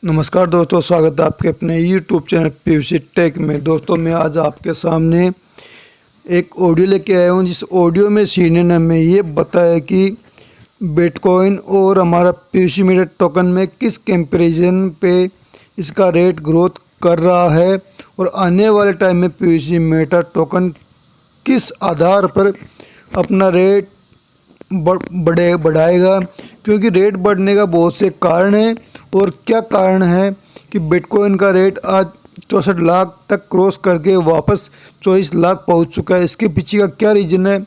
नमस्कार दोस्तों, स्वागत है आपके अपने YouTube चैनल पीयूसी टेक में। दोस्तों मैं आज आपके सामने एक ऑडियो लेके आया हूँ, जिस ऑडियो में सीनियर ने हमें ये बताया कि बिटकॉइन और हमारा पीयूसी मीटर टोकन में किस कंपैरिजन पे इसका रेट ग्रोथ कर रहा है और आने वाले टाइम में पीयूसी मीटर टोकन किस आधार पर अपना रेट बढ़ाएगा, क्योंकि रेट बढ़ने का बहुत से कारण हैं। और क्या कारण है कि बिटकॉइन का रेट आज 64 लाख तक क्रॉस करके वापस 24 लाख पहुंच चुका है, इसके पीछे का क्या रीज़न है।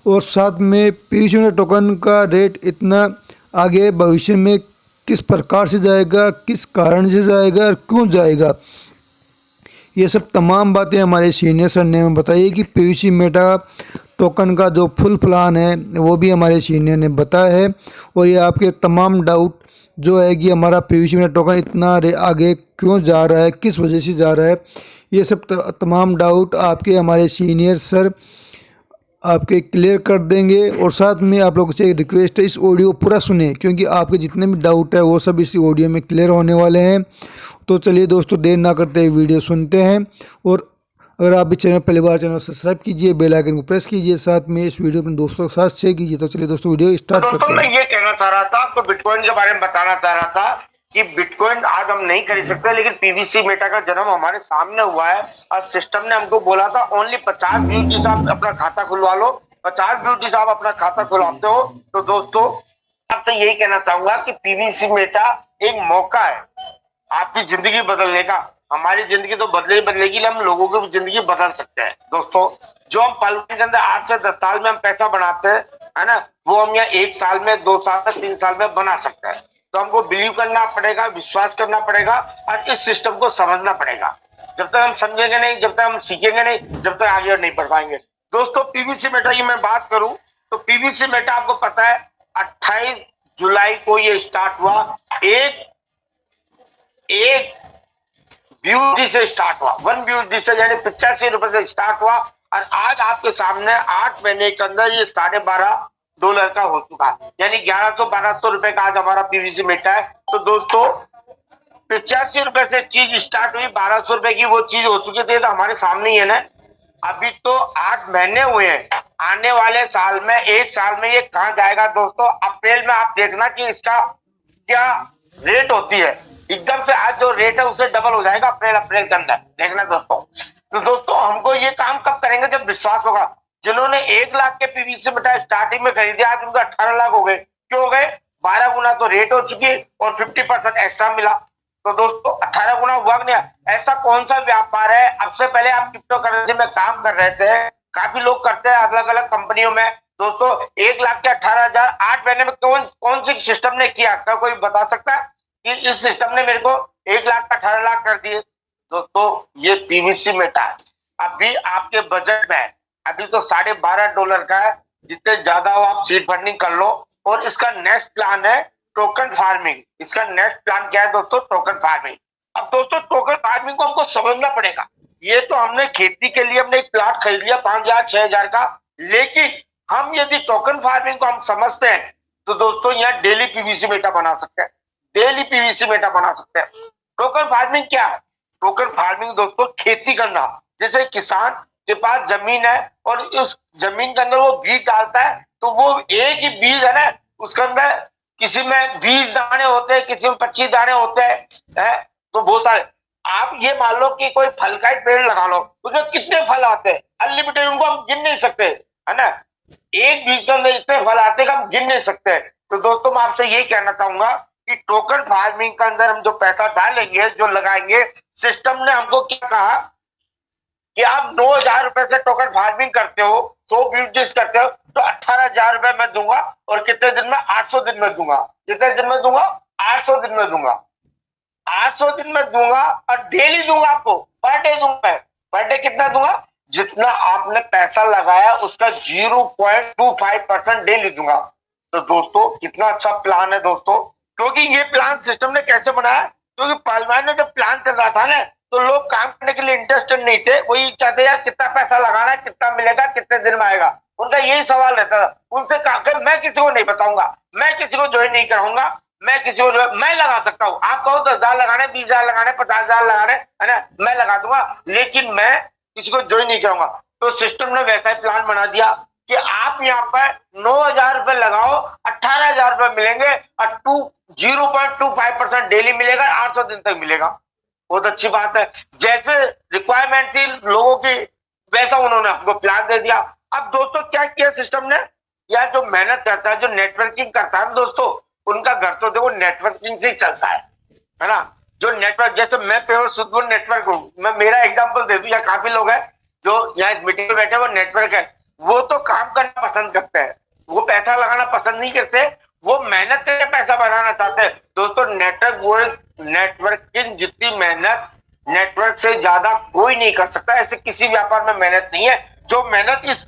और साथ में पीयूसी टोकन का रेट इतना आगे भविष्य में किस प्रकार से जाएगा, किस कारण से जाएगा और क्यों जाएगा, ये सब तमाम बातें हमारे सीनियर सर ने हमें बताई कि पीयूसी मेटा टोकन का जो फुल प्लान है वो भी हमारे सीनियर ने बताया है। और ये आपके तमाम डाउट जो है कि हमारा पीयूसी मेटा टोकन इतना आगे क्यों जा रहा है, किस वजह से जा रहा है, ये सब तमाम डाउट आपके हमारे सीनियर सर आपके क्लियर कर देंगे। और साथ में आप लोगों से एक रिक्वेस्ट है, इस ऑडियो पूरा सुने, क्योंकि आपके जितने भी डाउट है वो सब इस ऑडियो में क्लियर होने वाले हैं। तो चलिए दोस्तों, देर ना करते वीडियो सुनते हैं। और अगर आप भी चैनल पहली बार चैनल सब्सक्राइब कीजिए, बेल आइकन को प्रेस कीजिए, साथ में इस वीडियो अपने दोस्तों के साथ शेयर कीजिए। तो चलिए दोस्तों, वीडियो स्टार्ट करते हैं। मैं ये कहना चाह रहा था आपको, बिटकॉइन के बारे में बताना चाह रहा था कि बिटकॉइन आज हम नहीं खरीद सकते, लेकिन पीवीसी मेटा का जन्म हमारे सामने हुआ है और सिस्टम ने हमको बोला था ओनली 50 ब्यूटी साहब अपना खाता खुलवा लो, 50 ब्यूटी साहब अपना खाता खुलवाते हो। तो दोस्तों आपसे यही कहना चाहूंगा कि पीवीसी मेटा एक मौका है आपकी जिंदगी बदलने का। हमारी जिंदगी तो बदलेगी, हम लोगों की भी जिंदगी बदल सकते हैं। दोस्तों जो हम पल के अंदर 8 से 10 साल में हम पैसा बनाते हैं, है ना, वो हम यहाँ 1 साल में, 2 साल में, 3 साल में बना सकते हैं। तो हमको बिलीव करना पड़ेगा, विश्वास करना पड़ेगा और इस सिस्टम को समझना पड़ेगा। जब तक हम समझेंगे नहीं, जब तक हम सीखेंगे नहीं, जब तक आगे नहीं बढ़ पाएंगे। दोस्तों पीवीसी मेटा की मैं बात करूं तो पीवीसी मेटा आपको पता है 28 जुलाई को ये स्टार्ट हुआ। एक ब्यूटी से स्टार्ट हुआ, 1 ब्यूटी से, यानी 85 रुपए से स्टार्ट हुआ और आज आपके सामने 8 महीने के अंदर ये $12.5 का हो चुका है, यानी 1100-1200 रुपए का आज हमारा पीवीसी मेटा है। तो दोस्तों 85 रुपए से चीज स्टार्ट हुई, 1200 रुपए की वो चीज हो चुकी थी। तो हमारे सामने ही है ना, अभी तो 8 महीने हुए हैं, आने वाले साल में, 1 साल में ये कहां जाएगा दोस्तों। अप्रैल में आप देखना कि इसका क्या रेट होती है, एकदम से आज जो रेट है उससे डबल हो जाएगा अप्रैल के अंदर, देखना दोस्तों। तो दोस्तों हमको ये काम कब करेंगे, जब विश्वास होगा। जिन्होंने 1 लाख के पीवीसी मेटा स्टार्टिंग में खरीदे, आज उनका 18 लाख हो गए। क्यों हो गए? 12 गुना तो रेट हो चुकी है और 50% एक्स्ट्रा मिला। तो दोस्तों 18 गुना हुआ नहीं? ऐसा कौन सा व्यापार है? अब से पहले आप क्रिप्टो करेंसी में काम कर रहे थे, काफी लोग करते हैं अलग अलग कंपनियों में। दोस्तों 1 लाख के 18,000 8 महीने में कौन सी सिस्टम ने किया? क्या कोई बता सकता है कि इस सिस्टम ने मेरे को 1 लाख का 18 लाख कर दिए? दोस्तों ये पीवीसी मेटा है, अभी आपके बजट में है, अभी तो $12.5 का है। जितने ज्यादा हो आप सीड फंडिंग कर लो। और इसका नेक्स्ट प्लान है टोकन फार्मिंग। इसका नेक्स्ट प्लान क्या है दोस्तों? Token farming. अब दोस्तों टोकन फार्मिंग को हमको समझना पड़ेगा। ये तो हमने खेती के लिए हमने एक प्लाट खरीद लिया 5,000 6,000 का, लेकिन हम यदि टोकन फार्मिंग को हम समझते हैं तो दोस्तों यहाँ डेली पीवीसी मेटा बना सकते हैं, डेली पीवीसी मेटा बना सकते हैं। टोकन फार्मिंग क्या है? टोकन फार्मिंग दोस्तों खेती करना। जैसे किसान के पास जमीन है और उस जमीन के अंदर वो बीज डालता है, तो वो एक ही बीज है ना, उसके अंदर किसी में 20 दाने होते हैं, किसी में 25 दाने होते हैं, है? तो बहुत सारे। आप ये मान लो कि कोई फल का एक पेड़ लगा लो, उसमें कितने फल आते हैं? अनलिमिटेड, उनको हम गिन नहीं सकते, है ना। एक बीज के अंदर इतने फल आते हैं कि हम गिन नहीं सकते। तो दोस्तों मैं आपसे ये कहना चाहूंगा कि टोकन फार्मिंग के अंदर हम जो पैसा डालेंगे, जो लगाएंगे, सिस्टम ने हमको क्या कहा कि आप 9,000 रुपए से टोकन फार्मिंग करते हो, 100 ब्यूटीज करते हो, तो 18,000 रुपए मैं दूंगा। और कितने दिन में? 800 दिन में दूंगा। कितने दिन में दूंगा? 800 दिन में दूंगा। 800 दिन में दूंगा और डेली दूंगा आपको, पर डे दूंगा। पर डे कितना दूंगा? जितना आपने पैसा लगाया उसका 0.25% डेली दूंगा। तो दोस्तों कितना अच्छा प्लान है दोस्तों। क्योंकि ये प्लान सिस्टम ने कैसे बनाया? क्योंकि पहलवान ने जब प्लान चल रहा था ना, तो लोग काम करने के लिए इंटरेस्टेड नहीं थे, वही चाहते यार कितना पैसा लगाना है, कितना मिलेगा, कितने दिन में आएगा, उनका यही सवाल रहता था। उनसे कहा मैं किसी को नहीं बताऊंगा, मैं किसी को ज्वाइन नहीं कराऊंगा, मैं किसी को मैं लगा सकता हूँ। आप कहो 10,000 लगाने, 20,000 लगाने, 50,000 लगाने, है ना, मैं लगा दूंगा, लेकिन मैं किसी को ज्वाइन नहीं करूंगा। तो सिस्टम ने वैसा ही प्लान बना दिया कि आप यहाँ पर 9,000 रुपए लगाओ, 18,000 रुपए मिलेंगे और 0.25% डेली मिलेगा, 800 दिन तक मिलेगा। बहुत अच्छी बात है। जैसे रिक्वायरमेंट थी लोगों की, वैसा उन्होंने आपको प्लान दे दिया। अब दोस्तों क्या किया सिस्टम ने, या जो मेहनत करता है, जो नेटवर्किंग करता है दोस्तों, उनका घर तो देखो नेटवर्किंग से ही चलता है ना। जो नेटवर्क, जैसे मैं प्योर शुद्ध नेटवर्क हूँ, मैं मेरा एग्जांपल दे दूं, या काफी लोग हैं जो यहाँ इस मीटिंग में बैठे, वो नेटवर्क है, वो तो काम करना पसंद करते हैं, वो पैसा लगाना पसंद नहीं करते, वो मेहनत करके पैसा बनाना चाहते हैं। दोस्तों नेटवर्किंग जितनी मेहनत नेटवर्क से ज्यादा कोई नहीं कर सकता। ऐसे किसी व्यापार में मेहनत नहीं है जो मेहनत इस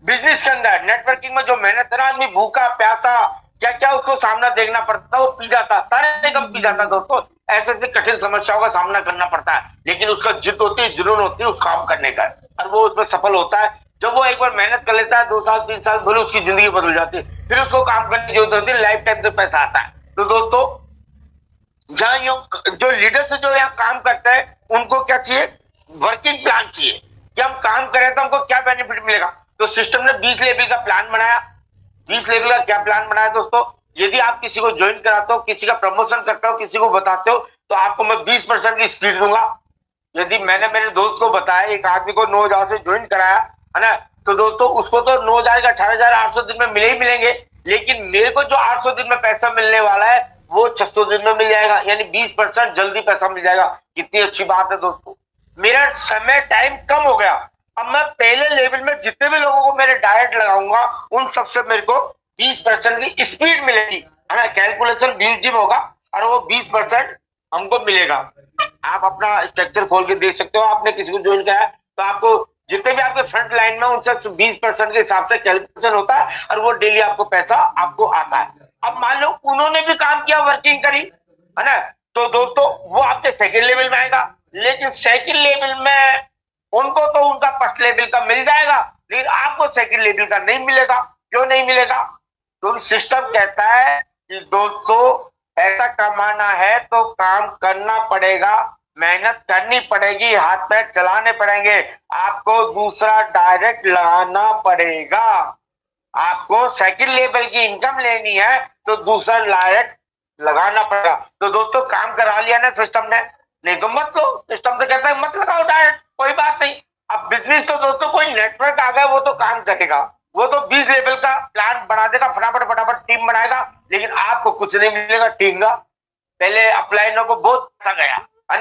बिजनेस के अंदर। नेटवर्किंग में जो मेहनत है ना, आदमी भूखा प्यासा क्या क्या उसको सामना देखना पड़ता है, वो पी जाता, सारे कम पी जाता दोस्तों। ऐसे ऐसे कठिन समस्याओं का सामना करना पड़ता है, लेकिन उसका जिद होती है, जुनून होती है उस काम करने का, और वो उसमें सफल होता है। जब वो एक बार मेहनत कर लेता है, 2 साल 3 साल, बोले उसकी जिंदगी बदल जाती है, फिर उसको काम करने की जरूरत होती है, लाइफ टाइम से पैसा आता है। तो दोस्तों जहां जो लीडर से जो यहाँ काम करते हैं, उनको क्या चाहिए, वर्किंग प्लान चाहिए कि हम काम करें तो हमको क्या बेनिफिट मिलेगा। तो सिस्टम ने 20 लेवल का प्लान बनाया। 20 लेवल का क्या प्लान बनाया दोस्तों, यदि आप किसी को ज्वाइन कराते हो, किसी का प्रमोशन करते हो, किसी को बताते हो, तो आपको मैं 20% की स्पीड दूंगा। यदि मैंने मेरे दोस्त को बताया, एक आदमी को 9,000 से ज्वाइन कराया, है ना, तो दोस्तों उसको तो 9,000 का 18,800 दिन में मिले ही मिलेंगे, लेकिन मेरे को जो 800 दिन में पैसा मिलने वाला है, वो 600 दिन में मिल जाएगा, यानी 20% जल्दी पैसा मिल जाएगा। कितनी अच्छी बात है दोस्तों। मेरा समय टाइम कम हो गया। अब मैं पहले लेवल में जितने भी लोगों को मेरे डायरेक्ट लगाऊंगा, उन सबसे मेरे को 20% की स्पीड मिलेगी, है ना। कैलकुलेशन 20 दिन होगा और वो 20% हमको मिलेगा। आप अपना स्ट्रक्चर खोल के देख सकते हो। आपने किसी को ज्वाइन किया है तो आपको जितने भी आपके फ्रंट लाइन में, उनसे 20% के हिसाब से कैलकुलेशन होता है और वो डेली आपको पैसा आपको आता है। अब मान लो उन्होंने भी काम किया, वर्किंग करी, है ना, तो दोस्तों वो आपके सेकंड लेवल में आएगा। लेकिन सेकंड लेवल में उनको तो उनका फर्स्ट लेवल का मिल जाएगा, लेकिन आपको सेकंड लेवल का नहीं मिलेगा। क्यों नहीं मिलेगा? तो सिस्टम कहता है कि दोस्तों पैसा कमाना है तो काम करना पड़ेगा, मेहनत करनी पड़ेगी, हाथ पैर चलाने पड़ेंगे, आपको दूसरा डायरेक्ट लगाना पड़ेगा। आपको सेकंड लेवल की इनकम लेनी है तो दूसरा डायरेक्ट लगाना पड़ेगा। तो दोस्तों काम करा लिया ना सिस्टम ने, नहीं तो मत लो। सिस्टम तो कहता है मत लगाओ डायरेक्ट, कोई बात नहीं। अब बिजनेस तो दोस्तों कोई नेटवर्क आ गया, वो तो काम करेगा, वो तो 20 लेवल का प्लान बना देगा, फटाफट फटाफट टीम बनाएगा, लेकिन आपको कुछ नहीं मिलेगा। टींगा पहले अपलाइनों को बहुत पैसा गया, है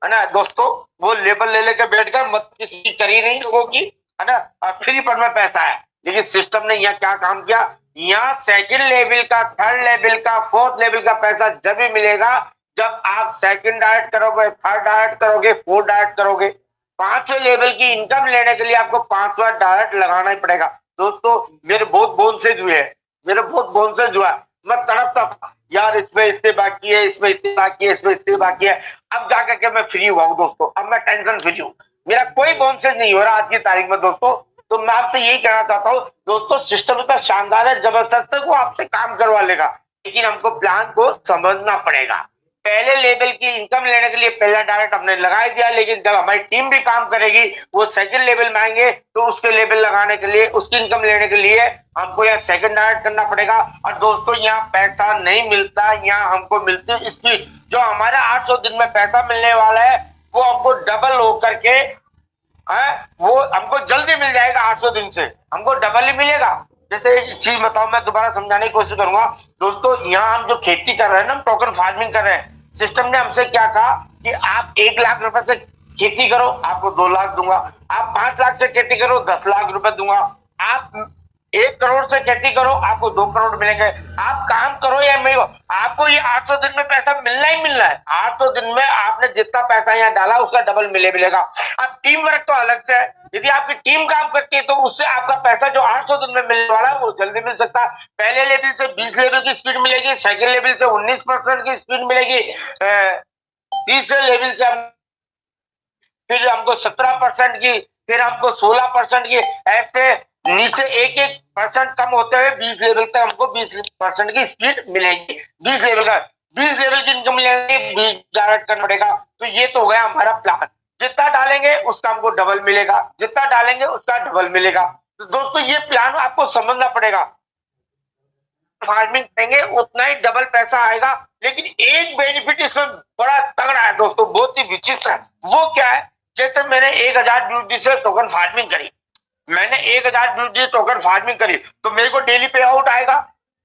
ना दोस्तों। वो लेबल ले लेकर बैठ गए, मत किसी की करी नहीं लोगों की, है ना, और फ्री पर में पैसा है। लेकिन सिस्टम ने यहाँ क्या काम किया, यहाँ सेकंड लेवल का, थर्ड लेवल का, फोर्थ लेवल का पैसा जब भी मिलेगा जब आप सेकंड डायरेक्ट करोगे, थर्ड डायरेक्ट करोगे, फोर्थ डायरेक्ट करोगे। 5वें लेवल की इनकम लेने के लिए आपको 5वां डायरेक्ट लगाना ही पड़ेगा। दोस्तों मेरे बहुत बोनसेज हुए हैं, मेरे बहुत बोनसेज हुआ है। मैं तड़पता था यार, इसमें इतने बाकी है, इसमें इतने बाकी है, इसमें इतने बाकी है। अब जाकर के मैं फ्री हुआ हूँ दोस्तों, अब मैं टेंशन फ्री हूँ, मेरा कोई बोनसेज नहीं हो रहा आज की तारीख में दोस्तों। तो मैं आपसे यही कहना चाहता हूँ दोस्तों, सिस्टम इतना शानदार है, जबरदस्त है, वो आपसे काम करवा लेगा, लेकिन हमको प्लान को समझना पड़ेगा। पहले लेवल की इनकम लेने के लिए पहला डायरेक्ट हमने लगा दिया, लेकिन जब हमारी टीम भी काम करेगी, वो सेकंड लेवल में आएंगे, तो उसके लेवल लगाने के लिए, उसकी इनकम लेने के लिए हमको यहाँ सेकंड डायरेक्ट करना पड़ेगा। और दोस्तों यहाँ पैसा नहीं मिलता, यहाँ हमको मिलती है स्पीड। जो हमारा 800 दिन में पैसा मिलने वाला है, वो हमको डबल होकर के वो हमको जल्दी मिल जाएगा। 800 दिन से हमको डबल ही मिलेगा। जैसे एक चीज बताओ, मैं दोबारा समझाने की कोशिश करूंगा दोस्तों। यहाँ हम जो खेती कर रहे हैं ना, हम टोकन फार्मिंग कर रहे हैं। सिस्टम ने हमसे क्या कहा कि आप 1 लाख रुपए से खेती करो, आपको 2 लाख दूंगा। आप 5 लाख से खेती करो, 10 लाख रुपए दूंगा। आप 1 करोड़ से खेती करो, आपको 2 करोड़ मिलेंगे। आप काम करो या नहीं, आपको ये 800 दिन में पैसा मिलना ही मिलना है। 800 दिन में आपने जितना पैसा यहाँ डाला, उसका डबल मिलेगा। अब टीम वर्क तो अलग से है। यदि आपकी टीम काम करती है तो उससे आपका पैसा जो 800 दिन में मिलने वाला है, वो जल्दी मिल सकता है। पहले लेवल से 20 लेवल की स्पीड मिलेगी, सेकंड लेवल से 19% की स्पीड मिलेगी, तीसरे लेवल से फिर हमको 17% की, फिर हमको 16% की, ऐसे नीचे 1% कम होते हुए 20 लेवल तक हमको 20% की स्पीड मिलेगी। 20 लेवल का 20 लेवल की इनकम मिलेगी, 20 डायरेक्ट करना पड़ेगा। तो ये तो हो गया हमारा प्लान। जितना डालेंगे उसका हमको डबल मिलेगा, जितना डालेंगे उसका डबल मिलेगा। तो दोस्तों ये प्लान आपको समझना पड़ेगा। फार्मिंग करेंगे उतना ही डबल पैसा आएगा। लेकिन एक बेनिफिट इसमें बड़ा तगड़ा है दोस्तों, बहुत ही विचित्र है। वो क्या है, जैसे मैंने 1000 ब्यूटी से टोकन फार्मिंग करी, मैंने 1000 ब्यूटी टोकन फार्मिंग करी, तो मेरे को डेली पे आउट आएगा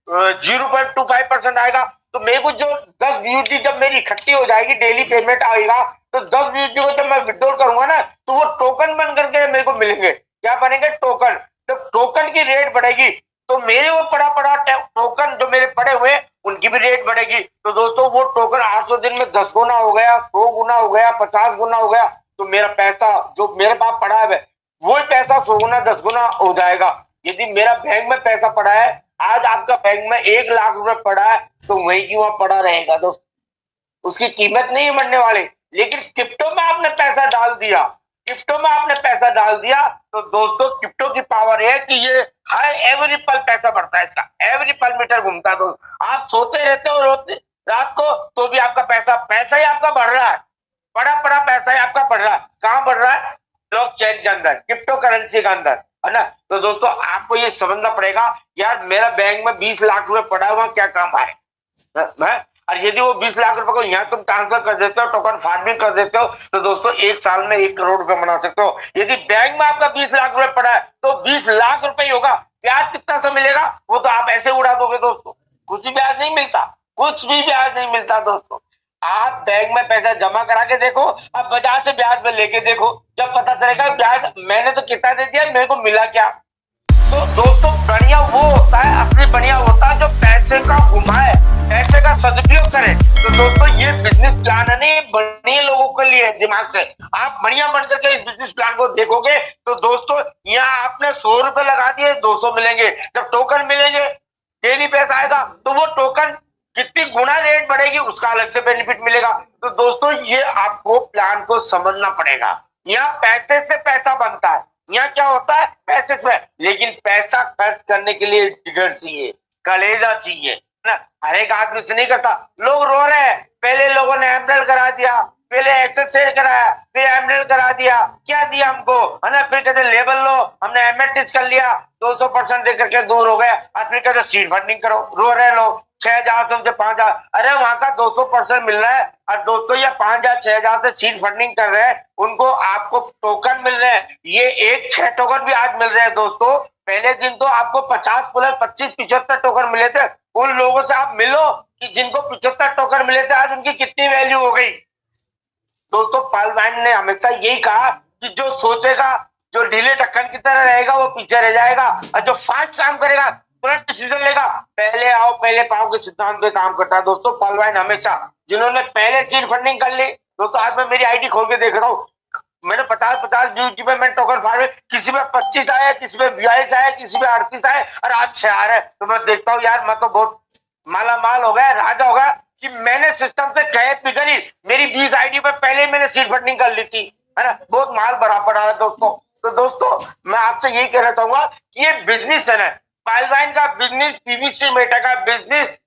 0.25% आएगा। तो मेरे को जो 10 ब्यूटी जब मेरी इकट्ठी हो जाएगी, डेली पेमेंट आएगा, तो 10 ब्यूटी को जब मैं विड्रॉल करूंगा ना, तो वो टोकन बन करके मेरे को मिलेंगे। क्या बनेंगे? टोकन। जब टोकन की रेट बढ़ेगी तो मेरे वो पड़ा टोकन जो मेरे पड़े हुए उनकी भी रेट बढ़ेगी। तो दोस्तों वो टोकन 800 दिन में 10 गुना हो गया, 100 गुना हो गया, 50 गुना हो गया। तो मेरा पैसा जो मेरे पास पड़ा है वो पैसा 100 गुना 10 गुना हो जाएगा। यदि मेरा बैंक में पैसा पड़ा है, आज आपका बैंक में 1 लाख रुपए पड़ा है, तो वही की वहां पड़ा रहेगा दोस्त, उसकी कीमत नहीं बढ़ने वाली। लेकिन क्रिप्टो में आपने पैसा डाल दिया, क्रिप्टो में आपने पैसा डाल दिया, तो दोस्तों क्रिप्टो की पावर है कि ये हर एवरी पल पैसा बढ़ता है, इसका एवरी पल मीटर घूमता है दोस्त। आप सोते रहते हो रोते रात को, तो भी आपका पैसा ही आपका बढ़ रहा है, बड़ा पैसा ही आपका बढ़ रहा है। कहां बढ़ रहा है? ब्लॉकचेन के अंदर, क्रिप्टो करेंसी के अंदर, है ना। तो दोस्तों आपको ये समझना पड़ेगा, यार मेरा बैंक में 20 लाख रुपए पड़ा हुआ, क्या काम आए है? और यदि वो 20 लाख रुपए को यहाँ तुम ट्रांसफर कर देते हो, टोकन फार्मिंग कर देते हो, तो दोस्तों 1 साल में 1 करोड़ रुपए बना सकते हो। यदि बैंक में आपका 20 लाख रुपए पड़ा है, तो 20 लाख रुपए ही होगा। ब्याज कितना सा मिलेगा वो तो आप ऐसे उड़ा दोगे दोस्तों, कुछ भी ब्याज नहीं मिलता, कुछ भी ब्याज नहीं मिलता दोस्तों। आप बैंक में पैसा जमा करा के देखो, अब बाजार से ब्याज में लेके देखो, जब पता चलेगा ब्याज मैंने तो कितना दे दिया, मेरे को मिला क्या। तो दोस्तों बढ़िया वो होता है, असली बढ़िया होता है जो पैसे का घुमाए, पैसे का सदुपयोग करे। तो दोस्तों ये बिजनेस प्लान है नहीं, बढ़िया लोगों के लिए दिमाग से आप बढ़िया बन करके इस बिजनेस प्लान को देखोगे, तो दोस्तों यहाँ आपने 100 रुपए लगा दिए, 200 मिलेंगे। जब टोकन मिलेंगे, डेली पैसा आएगा, तो वो टोकन कितनी गुना रेट बढ़ेगी उसका अलग से बेनिफिट मिलेगा। तो दोस्तों ये आपको प्लान को समझना पड़ेगा। यहाँ पैसे से पैसा बनता है, यहाँ क्या होता है? पैसे से। लेकिन पैसा खर्च करने के लिए जिगर चाहिए, कलेजा चाहिए, है ना। हर एक आदमी से नहीं करता। लोग रो रहे हैं, पहले लोगों ने एमरल करा दिया, पहले एक्सरसाइज कराया, फिर एमरल करा दिया, क्या दिया हमको, है ना। फिर कहते लेवल लो, हमने एमएटिस कर लिया, 200% दे करके दूर हो गया, और फिर कहते सीड फंडिंग करो। रो रहे लोग 6,000 से 5,000, अरे वहां का 200% मिल रहा है, और दोस्तों ये 5,000 6,000 से सीड फंडिंग कर रहे हैं, उनको आपको टोकन मिल रहे हैं। ये 6 टोकन भी आज मिल रहे हैं दोस्तों। पहले दिन तो आपको 50 प्लस 25 75 टोकन मिले थे। उन लोगों से आप मिलो कि जिनको 75 टोकन मिले थे, आज उनकी कितनी वैल्यू हो गई। दोस्तों पॉल ने हमेशा यही कहा कि जो सोचेगा, जो ढीले ढक्कन की तरह रहेगा, वो पीछे रह जाएगा, और जो फास्ट काम करेगा, तुरंत डिसीजन लेगा, पहले आओ पहले पाओ के सिद्धांत पे काम करता है दोस्तों पॉल हमेशा। जिन्होंने पहले सीड फंडिंग कर ली दोस्तों, आज मैं मेरी आईडी खोल के देख रहा हूँ, मैंने 50 ड्यूटी पे मैं टोकन फार्म, किसी में 25 आया, किसी में 22 आया, किसी में 38 आए, और आज 6 आ रहे। तो मैं देखता हूँ यार मैं तो बहुत माला माल हो गया, राजा होगा, कि मैंने सिस्टम से कहे पिघली, मेरी 20 आईडी पर पहले मैंने सीड फंडिंग कर ली थी, है ना। बहुत माल भरा पड़ा है दोस्तों। तो दोस्तों मैं आपसे यही कहना चाहूंगा कि ये बिजनेस है ना, पाइलवाइन का बिजनेस, पीवीसी मेटा का बिजनेस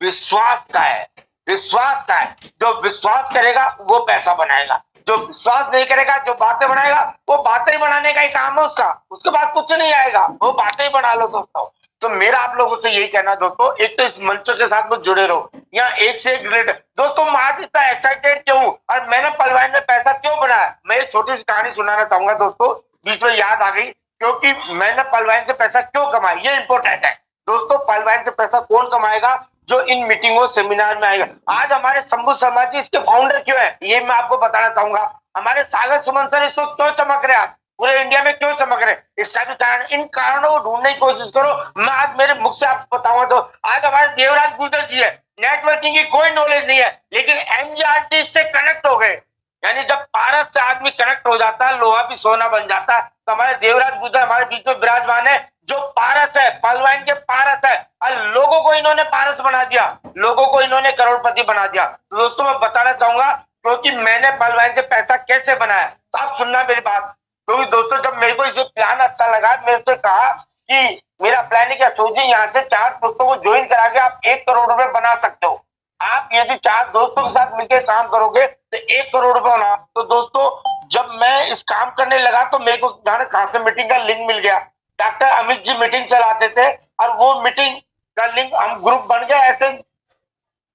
विश्वास का है, विश्वास का है। जो विश्वास करेगा वो पैसा बनाएगा, जो विश्वास नहीं करेगा, जो बातें बनाएगा, वो बातें ही बनाने का ही काम है उसका, उसके बाद कुछ नहीं आएगा, वो बातें ही बना लो दोस्तों। तो मेरा आप लोगों से यही कहना दोस्तों, एक तो इस मंचों के साथ में जुड़े रहो, यहाँ एक से एक रिलेटेड। दोस्तों मैं आज इतना एक्साइटेड क्यों हूँ और मैंने पलवान में पैसा क्यों बनाया, मैं एक छोटी सी कहानी सुनाना चाहूंगा दोस्तों, बीच में याद आ गई, क्योंकि मैंने पलवान से पैसा क्यों कमाया ये इंपॉर्टेंट है दोस्तों। पलवान से पैसा कौन कमाएगा? जो इन मीटिंगों सेमिनार में आएगा। आज हमारे शंभू शर्मा जी इसके फाउंडर क्यों है ये मैं आपको बताना चाहूंगा। हमारे सागर सुमन सर इस वक्त क्यों चमक रहे हैं, पूरे इंडिया में क्यों चमक रहे, इसका भी कारण, इन कारणों को ढूंढने की कोशिश करो। मैं आज मेरे मुख से आपको बताऊंगा। तो आज हमारे देवराज गुजर जी है, नेटवर्किंग की कोई नॉलेज नहीं है, लेकिन एमजीआरटी से कनेक्ट हो गए, यानी जब पारस से आदमी कनेक्ट हो जाता है, लोहा भी सोना बन जाता है। तो हमारे देवराज गुजर हमारे बीच में विराजमान है, जो पारस है, पलवान के पारस है, और लोगों को इन्होंने पारस बना दिया, लोगों को इन्होंने करोड़पति बना दिया। तो दोस्तों मैं बताना चाहूंगा, क्योंकि मैंने पलवान से पैसा कैसे बनाया, तो आप सुनना मेरी बात। क्योंकि दोस्तों जब मेरे को इसे प्लान अच्छा लगा, मेरे से कहा कि मेरा प्लान है क्या सोचिए, यहाँ से 4 दोस्तों को ज्वाइन करा के आप 1 करोड़ रुपए बना सकते हो। आप यदि 4 दोस्तों के साथ मिलकर काम करोगे तो 1 करोड़ रुपए होना। तो दोस्तों जब मैं इस काम करने लगा तो मेरे को जाने कहां से मीटिंग का लिंक मिल गया। डॉक्टर अमित जी मीटिंग चलाते थे और वो मीटिंग का लिंक हम ग्रुप बन गया। ऐसे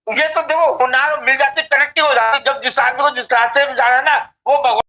ये तो देखो हुनर मिल जाती, कनेक्टिव हो जाती। जब जिस आदमी को जिस रास्ते में जाना है ना, वो भगवान